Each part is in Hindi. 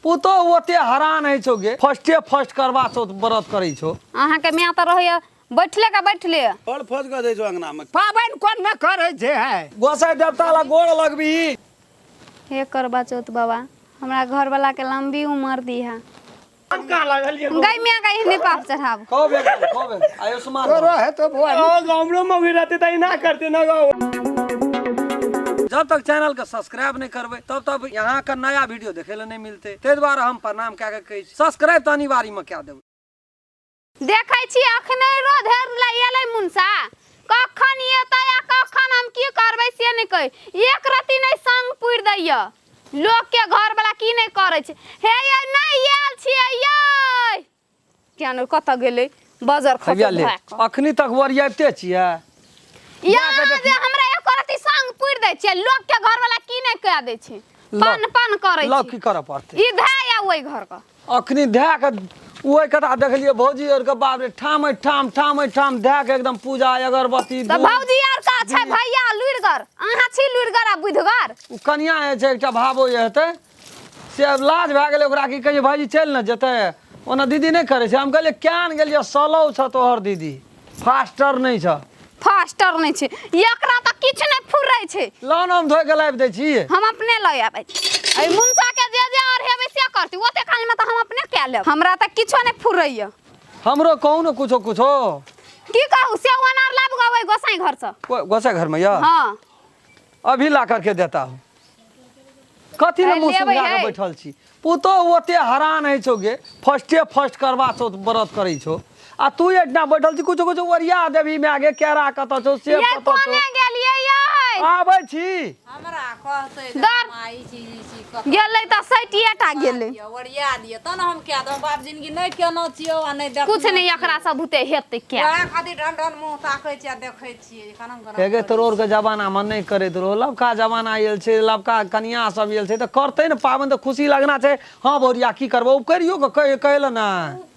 पुतो ओते हरान है छो गे फर्स्ट करवा छो व्रत करै छो अहाँ के मियाँ त रहैया बैठले का बैठले फल फज कर दे छो अंगना में पाबन कोन न करे छे है गोसाई देवता ला गोड़ लगबी हे करवा चौथ बाबा हमरा घर वाला के लंबी उम्र दी है का लगलिए गई मियाँ का हिंदी पाप चढ़ाव कहबे आयुष्मान तोरो है तो बुआ गामड़ो में भी रहते त ना करते ना गाओ जब तक चैनल के सब्सक्राइब नहीं करबे तब तक यहाँ का नया वीडियो देखे ला नहीं मिलते ते द्वारा हम प्रणाम क्या के कही सब्सक्राइब तो अनिवार्य में क्या देब देखै छी अखने रोधर लायले मुनसा कखन एतै आ कखन हम की करबै से नहीं कहि एक रति नहीं संग पुर दैया लोग के घर वाला की नहीं करे छे हे ये नहीं आयल छियै ये क्या न कत गेलै बाजार खतम अखनी तक वरियाते छियै या जे हमरा एक रति संग पुर दै छै लोग के घर वाला की नहीं कह दै छै पान करे छै लव की करे पड़ते ई धै या ओइ घर का अखनी धै के ओइ कथा देखलिए भौजी और के बाप रे ठाम धै के एकदम पूजा अगरबत्ती त भौजी आर का छै भैया लुरगर अहाँ छी लुरगर आ बुधगर उ कन्या है छै एकटा भाबो ये हेतै से लाज भ गेलै ओकरा की कहिए भाईजी चल न जेतै ओना दीदी नहीं करे छै हम कहलिए क्यान गेलिए सलौ छ तोहर दीदी फास्टर नहीं छ फास्टर नहीं छै एकरा त किछ नहीं फुरै छै लान हम धोइ के लाइब दै छी हम अपने लय आबै ए मुनसा के जे और हेबै से करती ओते काल में त हम अपने क्या लेब हमरा त किछो नहीं फुरैया हमरो कहू न कुछो की कहू से अनार लाब गबै गोसाई घर से गोसाई घर में या हां अभी ला करके देता हूं कथी ले मुंह सुंघा के बैठल छी पुतो ओते हरान है छो गे फर्स्ट करवा छो व्रत करै छो आ तू एतना बैठल छी कुछो वरिया देवी में आगे केरा कत छो से ये कत छो कोने गेलियै ये आबै छी हमरा कहतै दर माई चीज कत गेलै त सैटियाटा गेलै ओरिया दिए त न हम क्या दम बाप जिंदगी नहीं केनो छियो आ नहीं देख कुछ नहीं एकरा सब भूते हेतै क्या ओए खातिर ढन मुंह ताकै छी आ देखै छी कनम हेगे तोर के जमाना में नहीं करैत रहो लबका जमाना आयल छै लबका कन्या सब आयल छै त करतै न पावन त खुशी लगना छै हां बोरिया की करबो उ करियो के कहले ना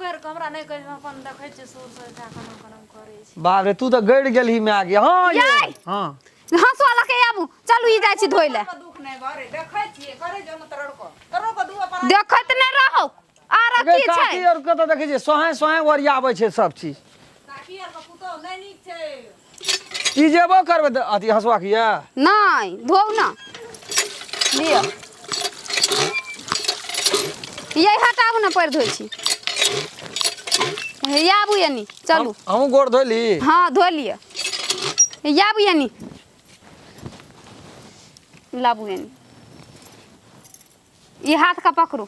कर हमरा नहीं कहि अपन देखै छी सुर से कनम करै छी बाप रे तू त गड़ गेलही में आगे हां ये हां हंसवा लके आबू चलू ई जाय छी धोइ ले दुख नहीं भरे देखै छी करे जम तरो को दुआ पर देखत नहीं रहो आर की छै काकी और के त देखै छी सोहे वरियाबै छै सब चीज काकी आर के पुतो नहीं नीक छै ई जेबो करबे त अथी हंसवा किया नहीं धोउ ना लियो ये हटाबू ना पैर धोइ छी हे आबू यानी चलू हम गोड़ धोली हां धो लियो आबू यानी लाबू यानी ये हाथ का पकड़ू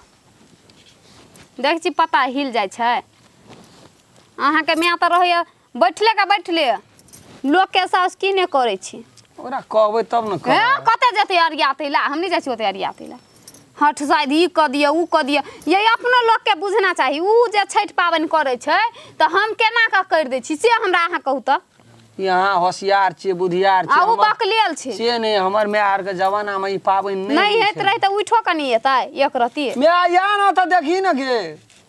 देख छी पता हिल जाय छै अहाँ के मियाँ त रहैया बैठले लोग के साउस की ने करे छी ओकरा कहबै तब न हे कते जेते अरिया तैला हम नहीं जाय छी ओते अरिया तैला हट शायद ई क दिया ऊ क दिया ये अपनो लोग के बुझना चाहिए ऊ जे छठ पावन करे छै त हम केना का कर दै छी से हमरा अहाँ कहू त यहाँ होशियार छी बुधियार छी आ ऊ बकलेल छै से नहीं हमर मायर के जमाना में ई पावन नहीं हेत रहे त उठो कनी एतै एक रति मैं या न त देखी न गे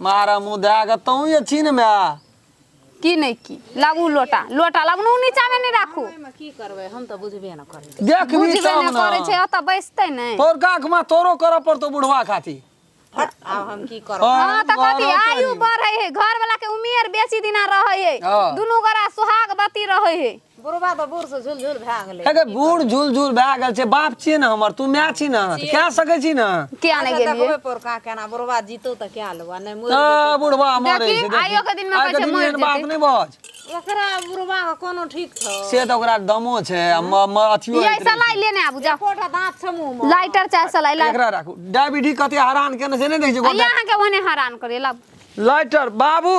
मारा मुंह दे के तू ये छी न मैं की नहीं की लाबू लोटा लाबू नु नीचा में नहीं राखू में की करबै हम त बुझबे न करै देख भी बुझबे तब नहीं करे छै न ओत बैसतै नहीं तोर काख में तोरो कर पड़तो बुढ़वा खाती आब हम की करब हां त कथी आयु बढ़ै है घर वाला के उमेर बेसी दिना रहै है दुनु गोरा सुहाग बती रहै है बुढ़वा त बूढ़ से झुल भए गेलै हेगे बूढ़ झुल भए गेल छै बाप छी न हमर तू माय छी न क्या सकै छी न क्या नहीं गेलिए देखबै पर का केना बुढ़वा जीतो त क्या लेबा नहीं मोर आ बुढ़वा मरे देखी, छै आइयो के दिन में कहै छै मर एहन बात जेतै। नहीं बज एकरा बुढ़वा के कोनो ठीक छ से त ओकरा दमो छै अथियो ये सलाई लेने आबू जा कोठा दांत छ मुंह में लाइटर चाहे सलाई ला एकरा राखू डायबिटीज कते हैरान केने से नहीं देख छै यहाँ के ओने हैरान करे ला लाइटर बाबू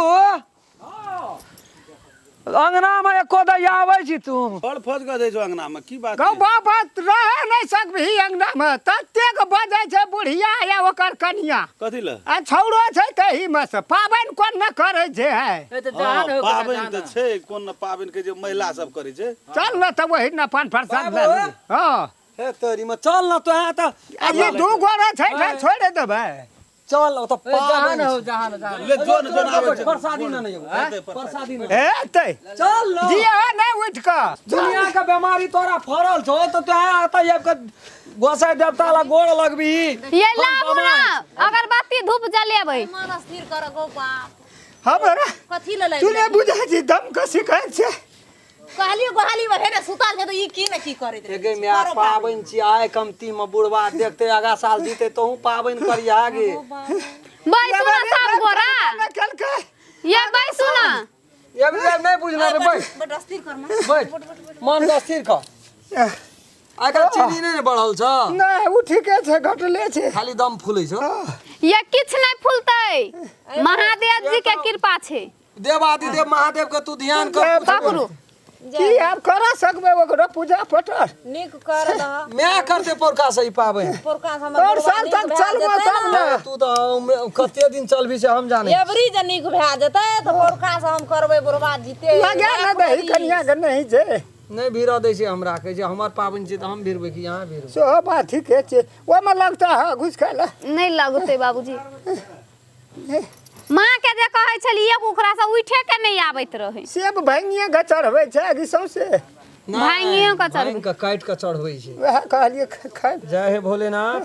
अंगना में एको दैया आबै छी तू फल फज कर दे छो अंगना में की बात गौ बाबा रह नहीं सकबही अंगना में तते के बजै छै बुढ़िया या ओकर कनिया कथि ल आ छौड़ो छै तही में से पाबन कोन न करे छै है पाबन त छै कोन न पाबन के जे महिला सब करे छै चल न त वही न पान प्रसाद ले हां हे तोरी में चल न तो है त ये दू गोरा छै छोड़ देबै चल ओ त जहान हो ले जोन आबै छै प्रसादी न नहीं प्रसादी न ए तै चल न जिया नहीं उठ के दुनिया का बीमारी तोरा फरल छो तो तू आता ये गोसाई देवता ला गोड़ लगबी ये लाबू ना अगरबत्ती ला लेबै मन स्थिर कर गो बाप हमरा कथी ले तू नहीं बुझे छी दम का शिकायत छे कहली गोहाली में हेरे सुताल छै तो ई की न की करैत रे एगे में पाबन छी आए कमती में बुढ़वा देखते आगा साल जीते तहू पाबन करिया आगे बैसु ना सब गोरा कल के ये बैसु ना ये भी नहीं बुझना रे बैठ बट स्थिर कर म बैठ मन का स्थिर कर आका चीनी नहीं बढ़ल छ नहीं उ ठीके छे घटले छे खाली दम फूलै छ ये किछ नहीं फूलतै महादेव जी के कृपा छै देव आदिदेव महादेव के तू ध्यान कर पकड़ू की आप कर सकबे ओकरा पूजा पटर निक कर द मैं करते पोरका सही पाबे पोरका हम और साल तक चलबो तब ना तू तो कते दिन चलबी से हम जाने एवरी जे निक भए जेतै त पोरका से हम करबै बुढ़वा जीते लगे ना दही कन्या के नहीं छे नहीं भीड़ दै छै हमरा कहे छै हमर पाबन छै त हम भीड़बै कि यहाँ भीड़ सो बात ठीके छे ओ में लगता है घुस खाला नहीं लगतै बाबूजी माँ के जे कहै छलिए ओकरा से उठे के नहीं आबैत रहे सेब भांगिए के चढ़बै छै कि सौसे भांगियो के चढ़बै भांग के काट के चढ़बै छै वह कहलिए खाए जय हे भोलेनाथ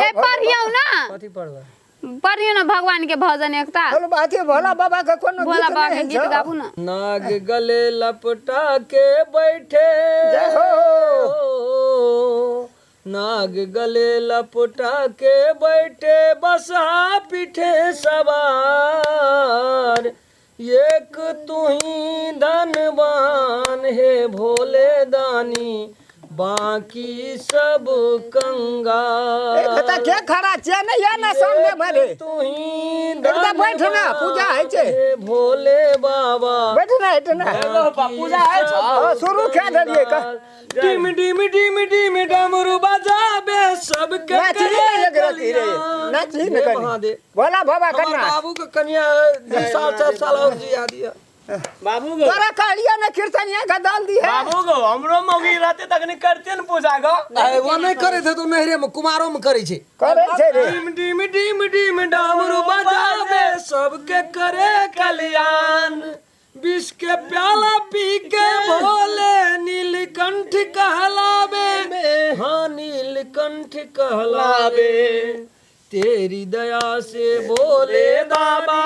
ये पढ़ियौ ना कथी पढ़बै पढ़ियौ ना भगवान के भजन एकता बोल बात है भोला बाबा का कोनो भोला गीत बाबा के नहीं गीत छौ? गाबू ना नाग गले लपटा के बैठे जय हो नाग गले लपटा के बैठे बसा पीठे सवार एक तू ही धनवान है भोले दानी बाकी सब कंगाल कता के खड़ा छे नहीं या ना सामने भरे तू ही एकदम बैठ ना पूजा है छे हे भोले बाबा बैठ ना इतना पूजा है शुरू क्या दलिए का डिम डिम डिम डिम डमरू बजाबे सबके नाची नहीं लगती रे नाची न महादेव भोला बाबा हमार करना बाबू के कन्या 2 साल 4 साल और जिया दिया बाबू गो तोरा कहलिए ना कीर्तनिया का दाल दी है बाबू गो हमरो मौगी रहते तक नहीं करते न पूजा गो अरे वो नहीं करे थे तो नहरे में कुमारों में करे छे करे छे रे डिम डिम डिम डिम डमरू बजाबे सबके करे कल्याण विष के प्याला पी के भोले नीलकंठ कहलावे हाँ नीलकंठ कहलावे तेरी दया से भोले बाबा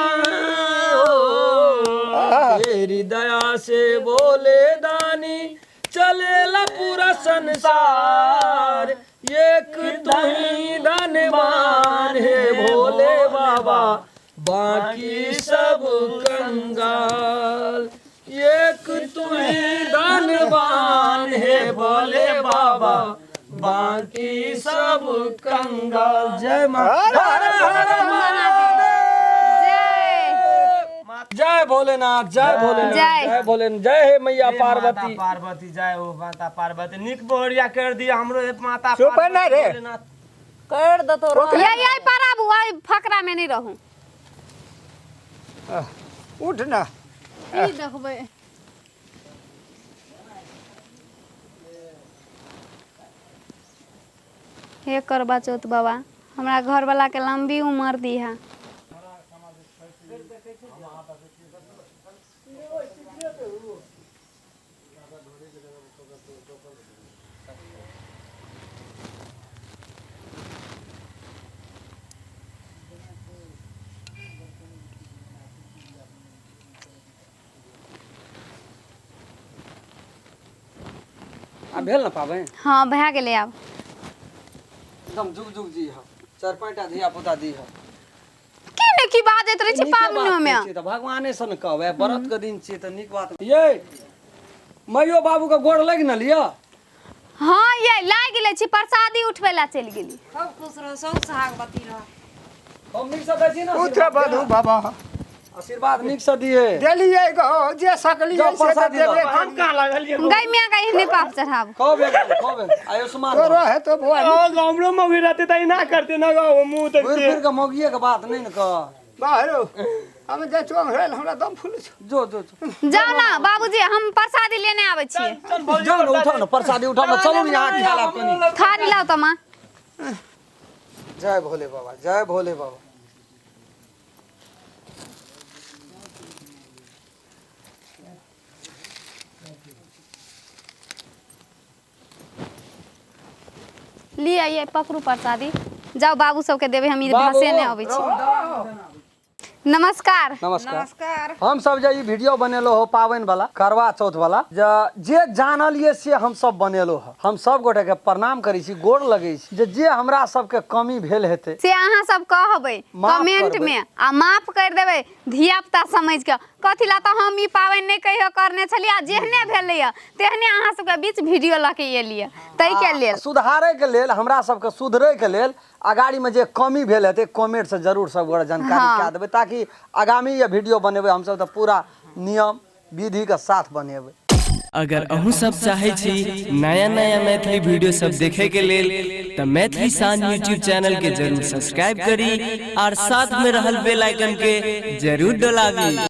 तेरी दया से भोले दानी चलेला पूरा संसार एक तू ही धनवान है भोले बाबा बाकी सब कंगाल एक तू ही धनवान है भोले बाबा बाकी सब कंगाल जय जय भोलेनाथ जय भोलेनाथ जय। जय भोलेनाथ जय हे मैया पार्वती पार्वती जय हो माता पार्वती निक बोहरिया कर दिया हमरो हे माता चुप ना रे कर द तो ये पर आबू आई फकरा में नहीं रहूं उठ ना ई देखबै हे करबा चौथ बाबा हमरा घर वाला के लंबी उम्र दी है आ भेल न पाबे हाँ भए गेलै आब एकदम जुग जुग जी ह 4-5टा धिया पुता दी ह की ने की बाजैत रहै छै पाबनियो में त भगवाने सन कहबै व्रत के दिन छियै त नीक बात ये मैयो बाबू के गोड़ लग न लिया हाँ ये लाग गेलै छी प्रसादी उठबै ला चलि गेली सब खुश रहो सब सहागवती रहो हम नीक से दै छी न उठ बधू बाबा आशीर्वाद नीक से दिए देलिए गो जे सकलिए जाओ से प्रसादी देबे दो। हम कहां लागल ये गई मियां का एहने पाप चढ़ाब कहबे आयुष्मान तोरो है तो भगवान हमरो मौगी रहते त ना करते ना गो मुंह फिर देखते फिर के मौगिए के बात नहीं न कह बाहरो हम जे चोंग रहल हमरा दम फूल छ जो जो जो जाओ ना बाबूजी हम प्रसादी लेने आबै छियै जाओ न उठाओ न प्रसादी उठाओ न चलू न यहाँ खा ला कनी थारी लाओ त मां जय भोले बाबा जय भोले बाबा लिया ये पकड़ू प्रसादी जाओ बाबू सबके देबे, हम ई बाबू, भाषे नहीं अबै छी। नमस्कार। नमस्कार। हम सब जे ई वीडियो बनेलो हो पावन वाला, करवा चौथ वाला, जे जानलिए से हम सब बनेलो हो। हम सब गोटे के प्रणाम करै छी, गोर लगै छी। जे हमरा सब के कमी भेल हेते से अहाँ सब कहबै माफ कमेंट करबै। में, आ माफ कर देबै धिया पुता समझ के। कथी ला तऽ हम ई पावन नहीं कहियो करने छलिए, आ जेहने भेलैया तेहने अहाँ सबके बीच वीडियो लऽ के एलिए। तै के लेल सुधारे के लेल, हमरा सब के सुधरे के लेल अगाड़ी में जे कमी भेल हेते कमेंट से जरूर सब गोटे जानकारी हाँ। कए देबै, ताकि आगामी ये वीडियो बनेबै हम सब तो पूरा नियम विधि के साथ बनेबै। अगर अहूँ सब चाहे छी नया नया मैथिली वीडियो सब देखे के लेल तो मैथिली शान यूट्यूब चैनल के जरूर सब्सक्राइब करी और साथ में रहल बेल आइकन के जरूर दबावी।